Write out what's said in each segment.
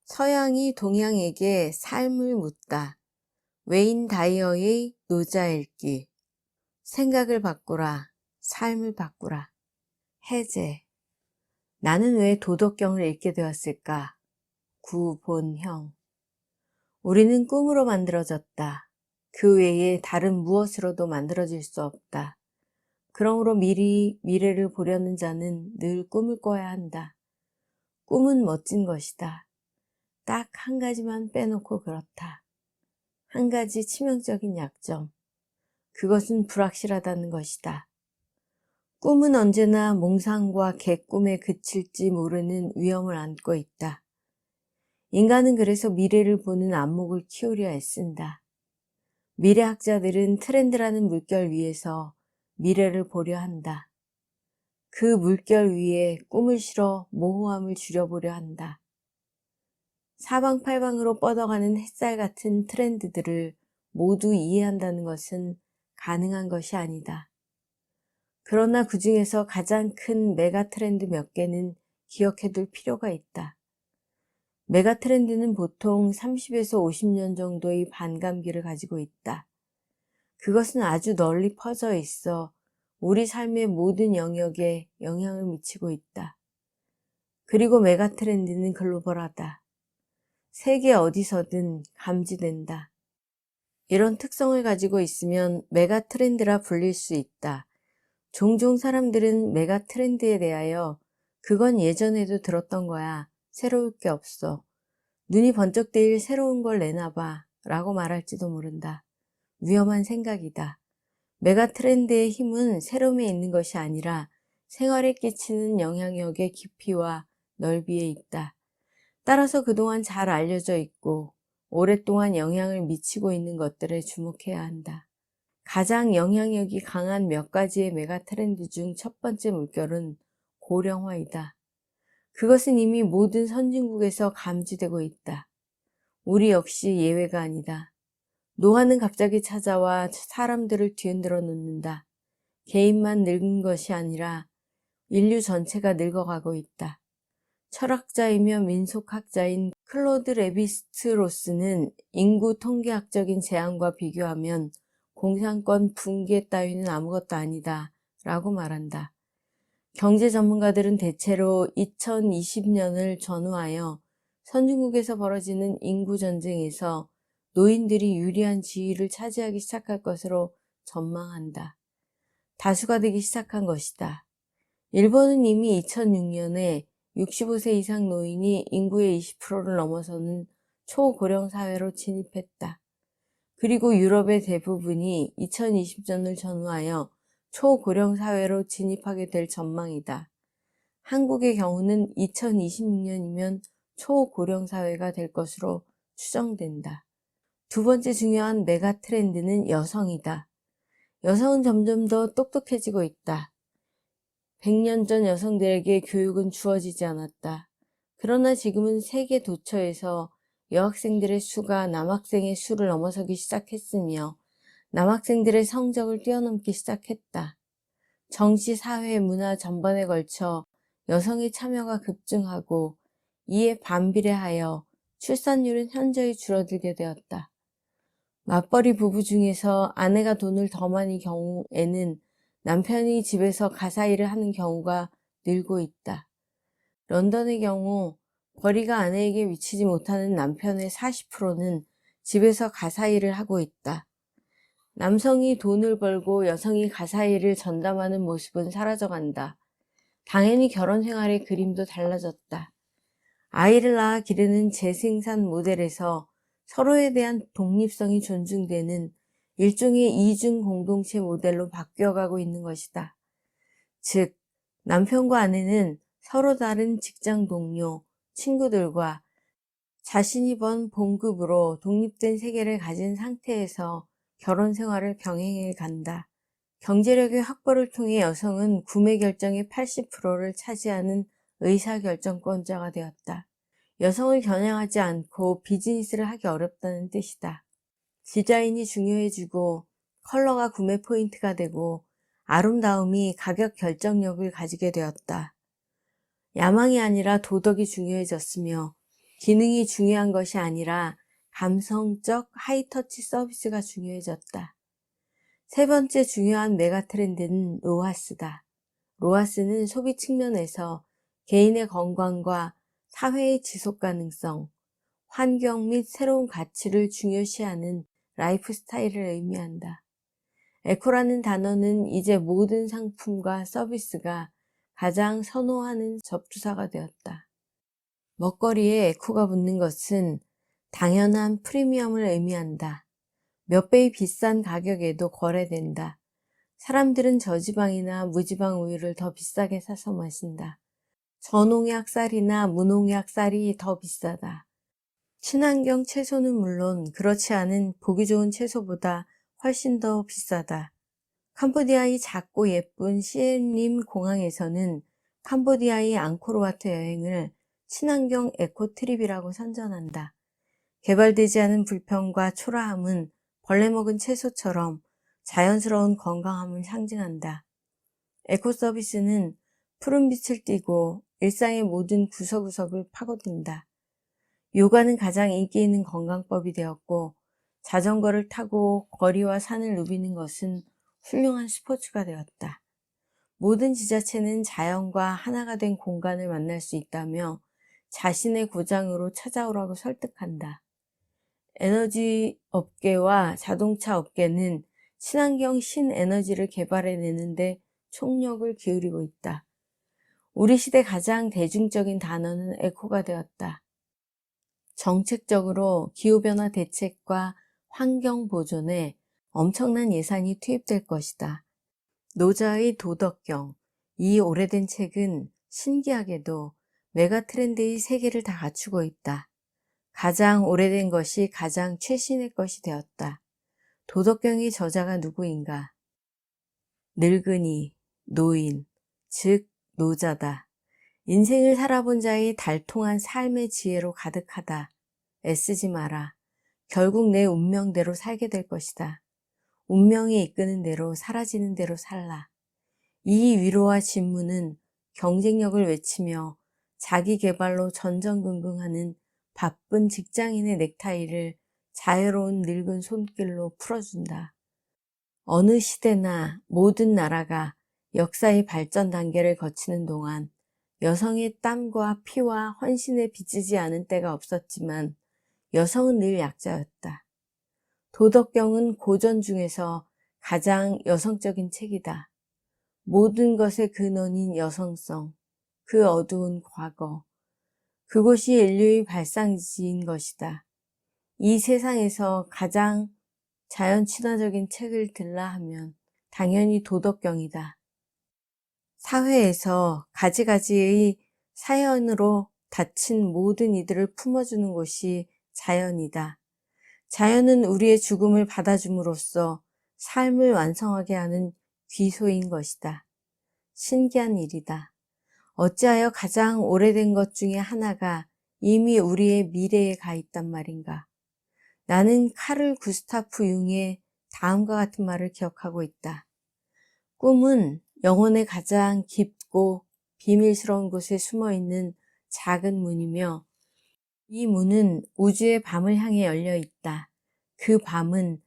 서양이 동양에게 삶을 묻다. 웨인 다이어의 노자일기. 생각을 바꾸라. 삶을 바꾸라. 해제. 나는 왜 도덕경을 읽게 되었을까? 구본형. 우리는 꿈으로 만들어졌다. 그 외에 다른 무엇으로도 만들어질 수 없다. 그러므로 미래를 보려는 자는 늘 꿈을 꿔야 한다. 꿈은 멋진 것이다. 딱 한 가지만 빼놓고 그렇다. 한 가지 치명적인 약점. 그것은 불확실하다는 것이다. 꿈은 언제나 몽상과 개꿈에 그칠지 모르는 위험을 안고 있다. 인간은 그래서 미래를 보는 안목을 키우려 애쓴다. 미래학자들은 트렌드라는 물결 위에서 미래를 보려 한다. 그 물결 위에 꿈을 실어 모호함을 줄여보려 한다. 사방팔방으로 뻗어가는 햇살 같은 트렌드들을 모두 이해한다는 것은 가능한 것이 아니다. 그러나 그 중에서 가장 큰 메가 트렌드 몇 개는 기억해둘 필요가 있다. 메가 트렌드는 보통 30에서 50년 정도의 반감기를 가지고 있다. 그것은 아주 널리 퍼져 있어 우리 삶의 모든 영역에 영향을 미치고 있다. 그리고 메가 트렌드는 글로벌하다. 세계 어디서든 감지된다. 이런 특성을 가지고 있으면 메가 트렌드라 불릴 수 있다. 종종 사람들은 메가 트렌드에 대하여 그건 예전에도 들었던 거야. 새로울 게 없어. 눈이 번쩍 뜨일 새로운 걸 내놔봐 라고 말할지도 모른다. 위험한 생각이다. 메가 트렌드의 힘은 새로움에 있는 것이 아니라 생활에 끼치는 영향력의 깊이와 넓이에 있다. 따라서 그동안 잘 알려져 있고 오랫동안 영향을 미치고 있는 것들에 주목해야 한다. 가장 영향력이 강한 몇 가지의 메가 트렌드 중 첫 번째 물결은 고령화이다. 그것은 이미 모든 선진국에서 감지되고 있다. 우리 역시 예외가 아니다. 노화는 갑자기 찾아와 사람들을 뒤흔들어 놓는다. 개인만 늙은 것이 아니라 인류 전체가 늙어가고 있다. 철학자이며 민속학자인 클로드 레비스트로스는 인구 통계학적인 제한과 비교하면 공산권 붕괴 따위는 아무것도 아니다 라고 말한다. 경제 전문가들은 대체로 2020년을 전후하여 선진국에서 벌어지는 인구 전쟁에서 노인들이 유리한 지위를 차지하기 시작할 것으로 전망한다. 다수가 되기 시작한 것이다. 일본은 이미 2006년에 65세 이상 노인이 인구의 20%를 넘어서는 초고령 사회로 진입했다. 그리고 유럽의 대부분이 2020년을 전후하여 초고령 사회로 진입하게 될 전망이다. 한국의 경우는 2026년이면 초고령 사회가 될 것으로 추정된다. 두 번째 중요한 메가 트렌드는 여성이다. 여성은 점점 더 똑똑해지고 있다. 100년 전 여성들에게 교육은 주어지지 않았다. 그러나 지금은 세계 도처에서 여학생들의 수가 남학생의 수를 넘어서기 시작했으며 남학생들의 성적을 뛰어넘기 시작했다. 정치, 사회, 문화 전반에 걸쳐 여성의 참여가 급증하고 이에 반비례하여 출산율은 현저히 줄어들게 되었다. 맞벌이 부부 중에서 아내가 돈을 더 많이 경우에는 남편이 집에서 가사일을 하는 경우가 늘고 있다. 런던의 경우 벌이가 아내에게 미치지 못하는 남편의 40%는 집에서 가사일을 하고 있다. 남성이 돈을 벌고 여성이 가사일을 전담하는 모습은 사라져간다. 당연히 결혼 생활의 그림도 달라졌다. 아이를 낳아 기르는 재생산 모델에서 서로에 대한 독립성이 존중되는 일종의 이중 공동체 모델로 바뀌어가고 있는 것이다. 즉, 남편과 아내는 서로 다른 직장 동료, 친구들과 자신이 번 봉급으로 독립된 세계를 가진 상태에서 결혼 생활을 병행해 간다. 경제력의 확보를 통해 여성은 구매 결정의 80%를 차지하는 의사결정권자가 되었다. 여성을 겨냥하지 않고 비즈니스를 하기 어렵다는 뜻이다. 디자인이 중요해지고 컬러가 구매 포인트가 되고 아름다움이 가격 결정력을 가지게 되었다. 야망이 아니라 도덕이 중요해졌으며 기능이 중요한 것이 아니라 감성적 하이터치 서비스가 중요해졌다. 세 번째 중요한 메가 트렌드는 로하스다. 로하스는 소비 측면에서 개인의 건강과 사회의 지속 가능성, 환경 및 새로운 가치를 중요시하는 라이프 스타일을 의미한다. 에코라는 단어는 이제 모든 상품과 서비스가 가장 선호하는 접두사가 되었다. 먹거리에 에코가 붙는 것은 당연한 프리미엄을 의미한다. 몇 배의 비싼 가격에도 거래된다. 사람들은 저지방이나 무지방 우유를 더 비싸게 사서 마신다. 저농약 쌀이나 무농약 쌀이 더 비싸다. 친환경 채소는 물론 그렇지 않은 보기 좋은 채소보다 훨씬 더 비싸다. 캄보디아의 작고 예쁜 시엠림 공항에서는 캄보디아의 앙코르와트 여행을 친환경 에코트립이라고 선전한다. 개발되지 않은 불평과 초라함은 벌레 먹은 채소처럼 자연스러운 건강함을 상징한다. 에코 서비스는 푸른 빛을 띠고 일상의 모든 구석구석을 파고든다. 요가는 가장 인기 있는 건강법이 되었고, 자전거를 타고 거리와 산을 누비는 것은 훌륭한 스포츠가 되었다. 모든 지자체는 자연과 하나가 된 공간을 만날 수 있다며 자신의 고장으로 찾아오라고 설득한다. 에너지 업계와 자동차 업계는 친환경 신에너지를 개발해내는데 총력을 기울이고 있다. 우리 시대 가장 대중적인 단어는 에코가 되었다. 정책적으로 기후변화 대책과 환경 보존에 엄청난 예산이 투입될 것이다. 노자의 도덕경, 이 오래된 책은 신기하게도 메가 트렌드의 세 개를 다 갖추고 있다. 가장 오래된 것이 가장 최신의 것이 되었다. 도덕경의 저자가 누구인가? 늙은이, 노인, 즉 노자다. 인생을 살아본 자의 달통한 삶의 지혜로 가득하다. 애쓰지 마라. 결국 내 운명대로 살게 될 것이다. 운명이 이끄는 대로 사라지는 대로 살라. 이 위로와 진무는 경쟁력을 외치며 자기 개발로 전전긍긍하는 바쁜 직장인의 넥타이를 자유로운 늙은 손길로 풀어준다. 어느 시대나 모든 나라가 역사의 발전 단계를 거치는 동안 여성의 땀과 피와 헌신에 비치지 않은 때가 없었지만 여성은 늘 약자였다. 도덕경은 고전 중에서 가장 여성적인 책이다. 모든 것의 근원인 여성성, 그 어두운 과거, 그곳이 인류의 발상지인 것이다. 이 세상에서 가장 자연 친화적인 책을 들라 하면 당연히 도덕경이다. 사회에서 가지가지의 사연으로 다친 모든 이들을 품어주는 곳이 자연이다. 자연은 우리의 죽음을 받아줌으로써 삶을 완성하게 하는 귀소인 것이다. 신기한 일이다. 어찌하여 가장 오래된 것 중에 하나가 이미 우리의 미래에 가 있단 말인가. 나는 카를 구스타프 융의 다음과 같은 말을 기억하고 있다. 꿈은 영혼의 가장 깊고 비밀스러운 곳에 숨어있는 작은 문이며 이 문은 우주의 밤을 향해 열려 있다. 그 밤은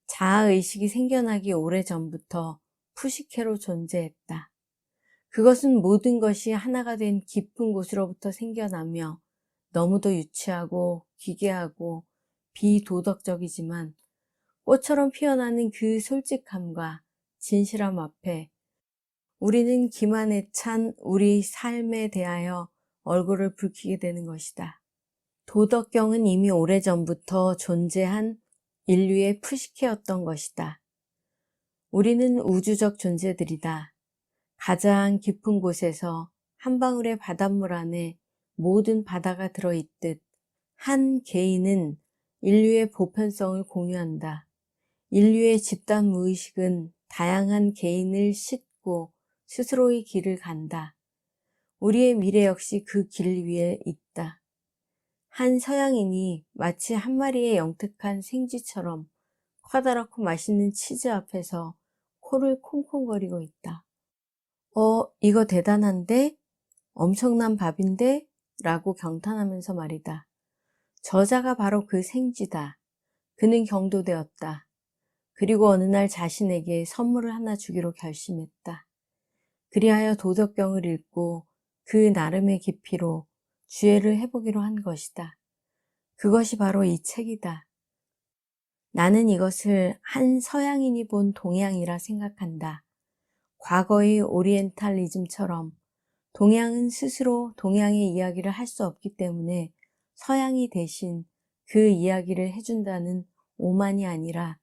자아의식이 생겨나기 오래전부터 푸시케로 존재했다. 그것은 모든 것이 하나가 된 깊은 곳으로부터 생겨나며 너무도 유치하고 기괴하고 비도덕적이지만 꽃처럼 피어나는 그 솔직함과 진실함 앞에 우리는 기만에 찬 우리 삶에 대하여 얼굴을 붉히게 되는 것이다. 도덕경은 이미 오래전부터 존재한 인류의 푸시케였던 것이다. 우리는 우주적 존재들이다. 가장 깊은 곳에서 한 방울의 바닷물 안에 모든 바다가 들어있듯 한 개인은 인류의 보편성을 공유한다. 인류의 집단 무의식은 다양한 개인을 싣고 스스로의 길을 간다. 우리의 미래 역시 그 길 위에 있다. 한 서양인이 마치 한 마리의 영특한 생쥐처럼 커다랗고 맛있는 치즈 앞에서 코를 콩콩거리고 있다. 이거 대단한데? 엄청난 밥인데? 라고 경탄하면서 말이다. 저자가 바로 그 생쥐다. 그는 경도되었다. 그리고 어느 날 자신에게 선물을 하나 주기로 결심했다. 그리하여 도덕경을 읽고 그 나름의 깊이로 주애를 해보기로 한 것이다. 그것이 바로 이 책이다. 나는 이것을 한 서양인이 본 동양이라 생각한다. 과거의 오리엔탈리즘처럼 동양은 스스로 동양의 이야기를 할 수 없기 때문에 서양이 대신 그 이야기를 해준다는 오만이 아니라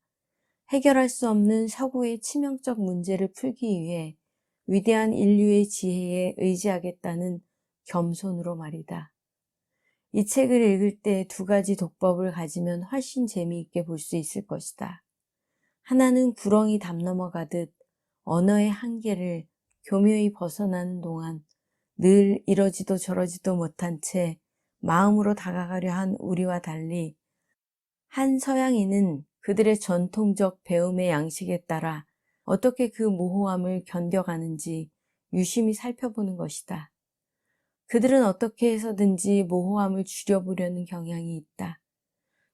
해결할 수 없는 서구의 치명적 문제를 풀기 위해 위대한 인류의 지혜에 의지하겠다는 겸손으로 말이다. 이 책을 읽을 때 두 가지 독법을 가지면 훨씬 재미있게 볼 수 있을 것이다. 하나는 구렁이 담 넘어가듯 언어의 한계를 교묘히 벗어나는 동안 늘 이러지도 저러지도 못한 채 마음으로 다가가려 한 우리와 달리 한 서양인은 그들의 전통적 배움의 양식에 따라 어떻게 그 모호함을 견뎌가는지 유심히 살펴보는 것이다. 그들은 어떻게 해서든지 모호함을 줄여보려는 경향이 있다.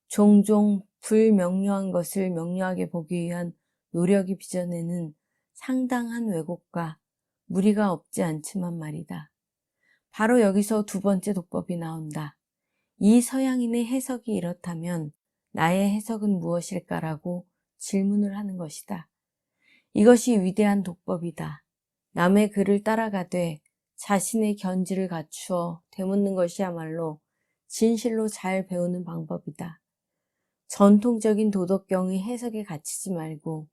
종종 불명료한 것을 명료하게 보기 위한 노력이 빚어내는 상당한 왜곡과 무리가 없지 않지만 말이다. 바로 여기서 두 번째 독법이 나온다. 이 서양인의 해석이 이렇다면 나의 해석은 무엇일까라고 질문을 하는 것이다. 이것이 위대한 독법이다. 남의 글을 따라가되 자신의 견지를 갖추어 되묻는 것이야말로 진실로 잘 배우는 방법이다. 전통적인 도덕경의 해석에 갇히지 말고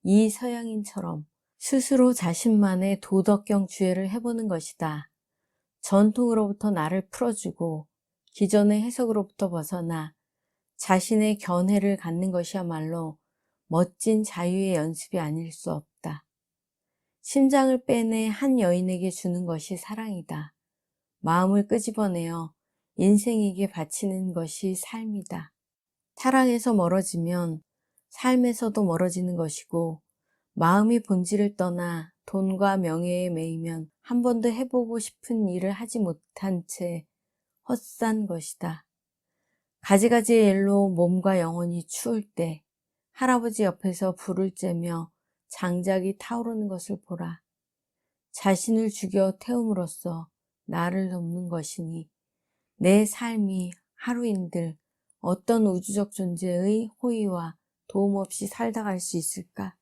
이 서양인처럼 스스로 자신만의 도덕경 주애를 해보는 것이다. 전통으로부터 나를 풀어주고 기존의 해석으로부터 벗어나 자신의 견해를 갖는 것이야말로 멋진 자유의 연습이 아닐 수 없다. 심장을 빼내 한 여인에게 주는 것이 사랑이다. 마음을 끄집어내어 인생에게 바치는 것이 삶이다. 사랑에서 멀어지면 삶에서도 멀어지는 것이고 마음이 본질을 떠나 돈과 명예에 매이면 한 번도 해보고 싶은 일을 하지 못한 채 헛산 것이다. 가지가지의 일로 몸과 영혼이 추울 때 할아버지 옆에서 불을 쬐며 장작이 타오르는 것을 보라. 자신을 죽여 태움으로써 나를 돕는 것이니 내 삶이 하루인들 어떤 우주적 존재의 호의와 도움 없이 살다 갈 수 있을까?